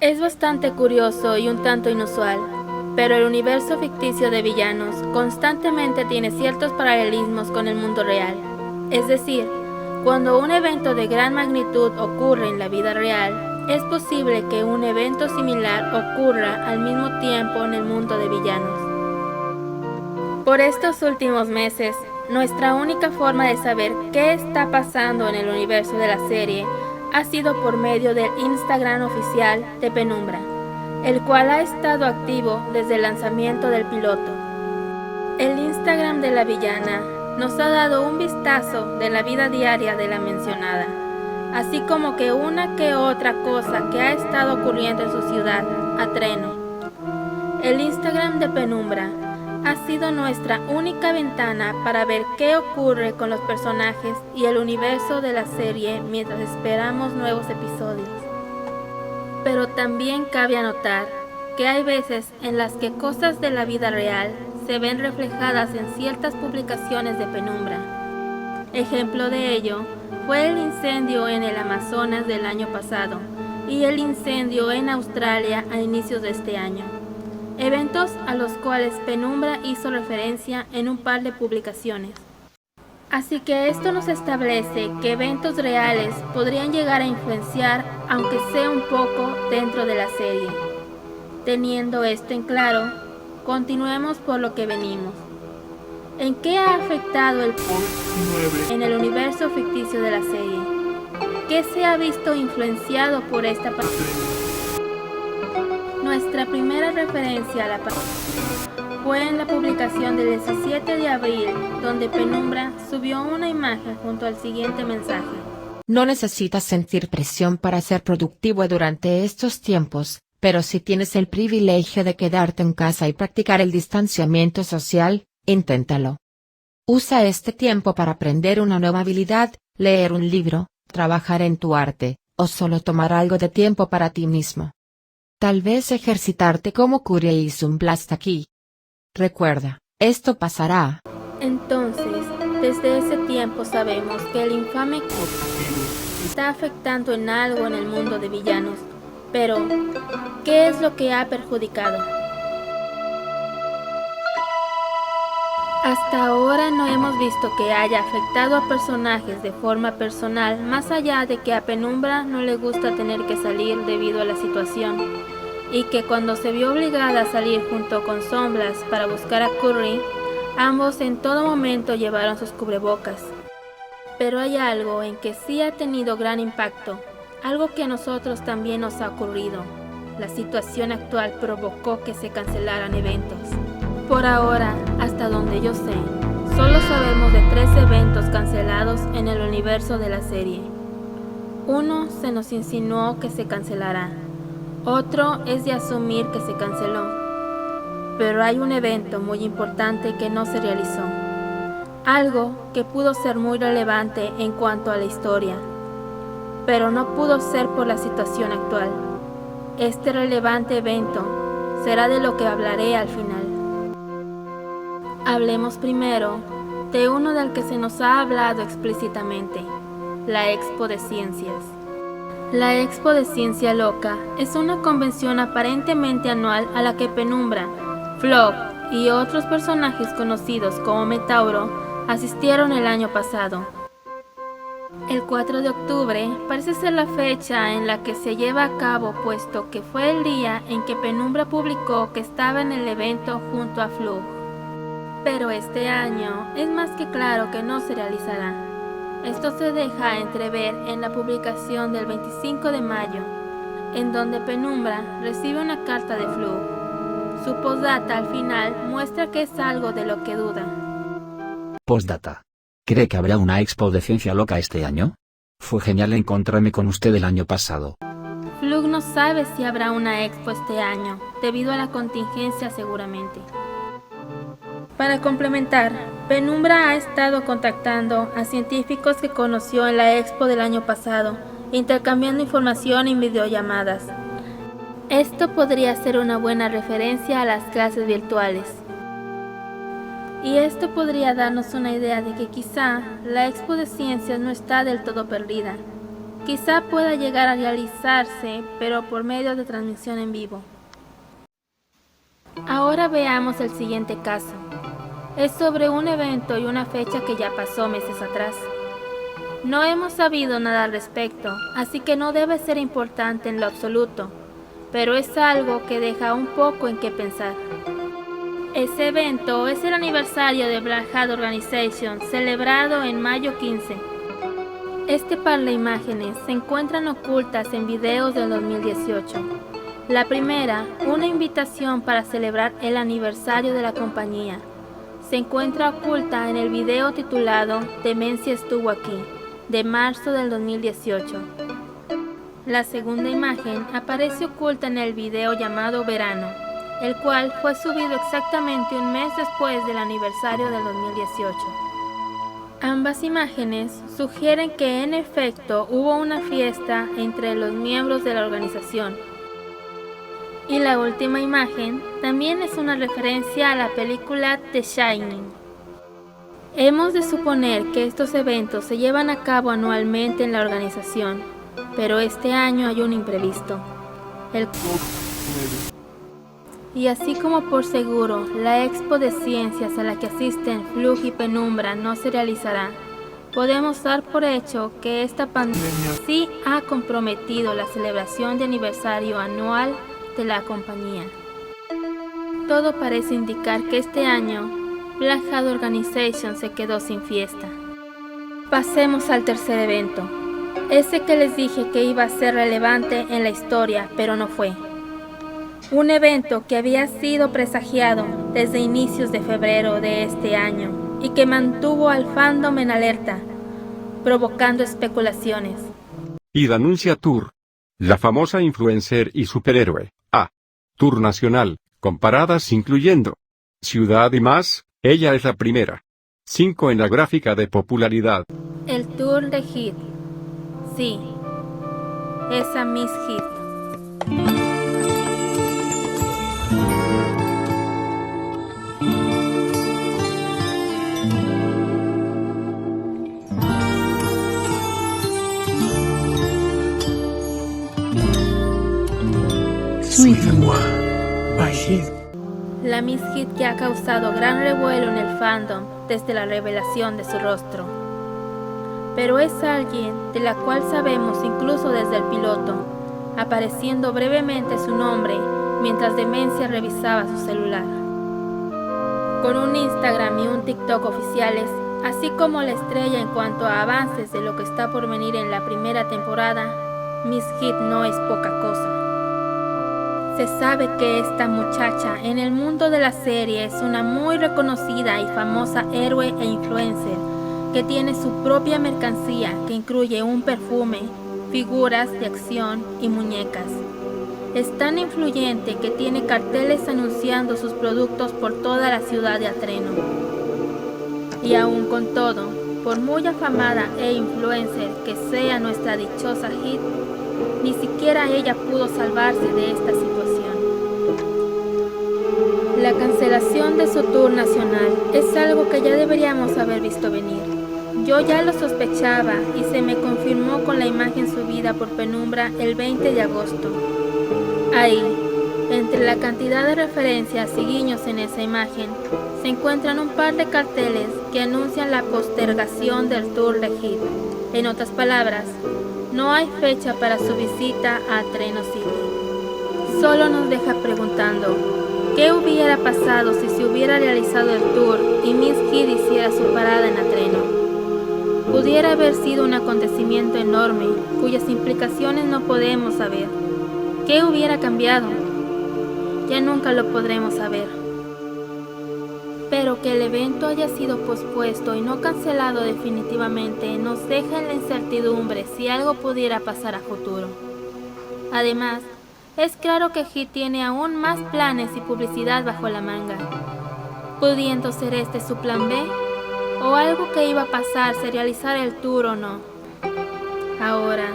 Es bastante curioso y un tanto inusual, pero el universo ficticio de villanos constantemente tiene ciertos paralelismos con el mundo real. Es decir, cuando un evento de gran magnitud ocurre en la vida real, es posible que un evento similar ocurra al mismo tiempo en el mundo de villanos. Por estos últimos meses, nuestra única forma de saber qué está pasando en el universo de la serie ha sido por medio del Instagram oficial de Penumbra, el cual ha estado activo desde el lanzamiento del piloto. El Instagram de la villana nos ha dado un vistazo de la vida diaria de la mencionada, así como que una que otra cosa que ha estado ocurriendo en su ciudad, Atrene. El Instagram de Penumbra ha sido nuestra única ventana para ver qué ocurre con los personajes y el universo de la serie mientras esperamos nuevos episodios. Pero también cabe anotar que hay veces en las que cosas de la vida real se ven reflejadas en ciertas publicaciones de Penumbra. Ejemplo de ello fue el incendio en el Amazonas del año pasado y el incendio en Australia a inicios de este año. Eventos a los cuales Penumbra hizo referencia en un par de publicaciones. Así que esto nos establece que eventos reales podrían llegar a influenciar, aunque sea un poco, dentro de la serie. Teniendo esto en claro, continuemos por lo que venimos. ¿En qué ha afectado el en el universo ficticio de la serie? ¿Qué se ha visto influenciado por esta parte? Nuestra primera referencia a la fue en la publicación del 17 de abril, donde Penumbra subió una imagen junto al siguiente mensaje. No necesitas sentir presión para ser productivo durante estos tiempos, pero si tienes el privilegio de quedarte en casa y practicar el distanciamiento social, inténtalo. Usa este tiempo para aprender una nueva habilidad, leer un libro, trabajar en tu arte, o solo tomar algo de tiempo para ti mismo. Tal vez ejercitarte como Curie hizo un blast aquí. Recuerda, esto pasará. Entonces, desde ese tiempo sabemos que el infame Curie está afectando en algo en el mundo de villanos, pero ¿qué es lo que ha perjudicado? Hasta ahora no hemos visto que haya afectado a personajes de forma personal, más allá de que a Penumbra no le gusta tener que salir debido a la situación, y que cuando se vio obligada a salir junto con Sombras para buscar a Curry, ambos en todo momento llevaron sus cubrebocas. Pero hay algo en que sí ha tenido gran impacto, algo que a nosotros también nos ha ocurrido. La situación actual provocó que se cancelaran eventos. Por ahora, hasta donde yo sé, solo sabemos de 3 eventos cancelados en el universo de la serie. Uno se nos insinuó que se cancelará, otro es de asumir que se canceló, pero hay un evento muy importante que no se realizó, algo que pudo ser muy relevante en cuanto a la historia, pero no pudo ser por la situación actual. Este relevante evento será de lo que hablaré al final. Hablemos primero de uno del que se nos ha hablado explícitamente, la Expo de Ciencias. La Expo de Ciencia Loca es una convención aparentemente anual a la que Penumbra, Flop y otros personajes conocidos como Metauro asistieron el año pasado. El 4 de octubre parece ser la fecha en la que se lleva a cabo, puesto que fue el día en que Penumbra publicó que estaba en el evento junto a Flug. Pero este año es más que claro que no se realizará. Esto se deja entrever en la publicación del 25 de mayo, en donde Penumbra recibe una carta de Flug. Su postdata al final muestra que es algo de lo que duda. Postdata. ¿Cree que habrá una expo de ciencia loca este año? Fue genial encontrarme con usted el año pasado. Flug no sabe si habrá una expo este año, debido a la contingencia seguramente. Para complementar, Penumbra ha estado contactando a científicos que conoció en la expo del año pasado, intercambiando información en videollamadas. Esto podría ser una buena referencia a las clases virtuales. Y esto podría darnos una idea de que quizá la Expo de Ciencias no está del todo perdida. Quizá pueda llegar a realizarse, pero por medio de transmisión en vivo. Ahora veamos el siguiente caso. Es sobre un evento y una fecha que ya pasó meses atrás. No hemos sabido nada al respecto, así que no debe ser importante en lo absoluto, pero es algo que deja un poco en qué pensar. Ese evento es el aniversario de Black Hat Organization, celebrado en mayo 15. Este par de imágenes se encuentran ocultas en videos del 2018. La primera, una invitación para celebrar el aniversario de la compañía, se encuentra oculta en el video titulado Demencia estuvo aquí, de marzo del 2018. La segunda imagen aparece oculta en el video llamado Verano, el cual fue subido exactamente un mes después del aniversario del 2018. Ambas imágenes sugieren que en efecto hubo una fiesta entre los miembros de la organización. Y la última imagen también es una referencia a la película The Shining. Hemos de suponer que estos eventos se llevan a cabo anualmente en la organización, pero este año hay un imprevisto. Y así como por seguro, la Expo de Ciencias a la que asisten Flug y Penumbra no se realizará, podemos dar por hecho que esta pandemia sí ha comprometido la celebración de aniversario anual de la compañía. Todo parece indicar que este año Black Hat Organization se quedó sin fiesta. Pasemos al tercer evento, ese que les dije que iba a ser relevante en la historia, pero no fue. Un evento que había sido presagiado desde inicios de febrero de este año y que mantuvo al fandom en alerta, provocando especulaciones. Id anuncia Tour. La famosa influencer y superhéroe, Tour nacional, comparadas incluyendo ciudad y más, ella es la primera. 5 en la gráfica de popularidad. El Tour de Hit. Sí, esa Miss Hit. Suivez-moi, by Hit. La Miss Hit que ha causado gran revuelo en el fandom desde la revelación de su rostro. Pero es alguien de la cual sabemos incluso desde el piloto, apareciendo brevemente su nombre mientras Demencia revisaba su celular. Con un Instagram y un TikTok oficiales, así como la estrella en cuanto a avances de lo que está por venir en la primera temporada, Miss Hit no es poca cosa. Se sabe que esta muchacha en el mundo de la serie es una muy reconocida y famosa héroe e influencer que tiene su propia mercancía que incluye un perfume, figuras de acción y muñecas. Es tan influyente que tiene carteles anunciando sus productos por toda la ciudad de Atreno. Y aún con todo, por muy afamada e influencer que sea nuestra dichosa Hit, ni siquiera ella pudo salvarse de esta situación. La cancelación de su tour nacional es algo que ya deberíamos haber visto venir. Yo ya lo sospechaba y se me confirmó con la imagen subida por Penumbra el 20 de agosto. Ahí, entre la cantidad de referencias y guiños en esa imagen, se encuentran un par de carteles que anuncian la postergación del tour de Hit. En otras palabras, no hay fecha para su visita a Atreno City. Solo nos deja preguntando, ¿qué hubiera pasado si se hubiera realizado el tour y Miss Hit hiciera su parada en Atreno? Pudiera haber sido un acontecimiento enorme, cuyas implicaciones no podemos saber. ¿Qué hubiera cambiado? Ya nunca lo podremos saber. Pero que el evento haya sido pospuesto y no cancelado definitivamente nos deja en la incertidumbre si algo pudiera pasar a futuro. Además, es claro que Hit tiene aún más planes y publicidad bajo la manga, pudiendo ser este su plan B, o algo que iba a pasar si realizara el tour o no. Ahora,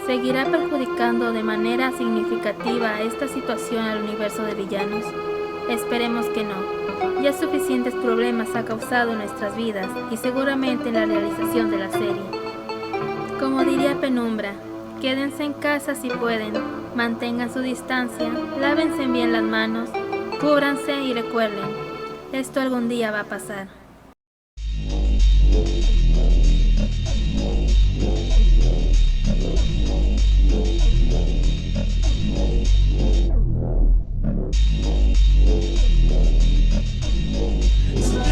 ¿seguirá perjudicando de manera significativa esta situación al universo de villanos? Esperemos que no. Ya suficientes problemas ha causado en nuestras vidas y seguramente en la realización de la serie. Como diría Penumbra, Quédense en casa si pueden, mantengan su distancia, lávense bien las manos, cúbranse y recuerden, esto algún día va a pasar.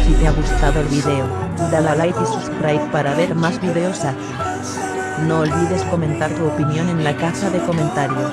Si te ha gustado el video, dale a like y subscribe para ver más videos así. No olvides comentar tu opinión en la caja de comentarios.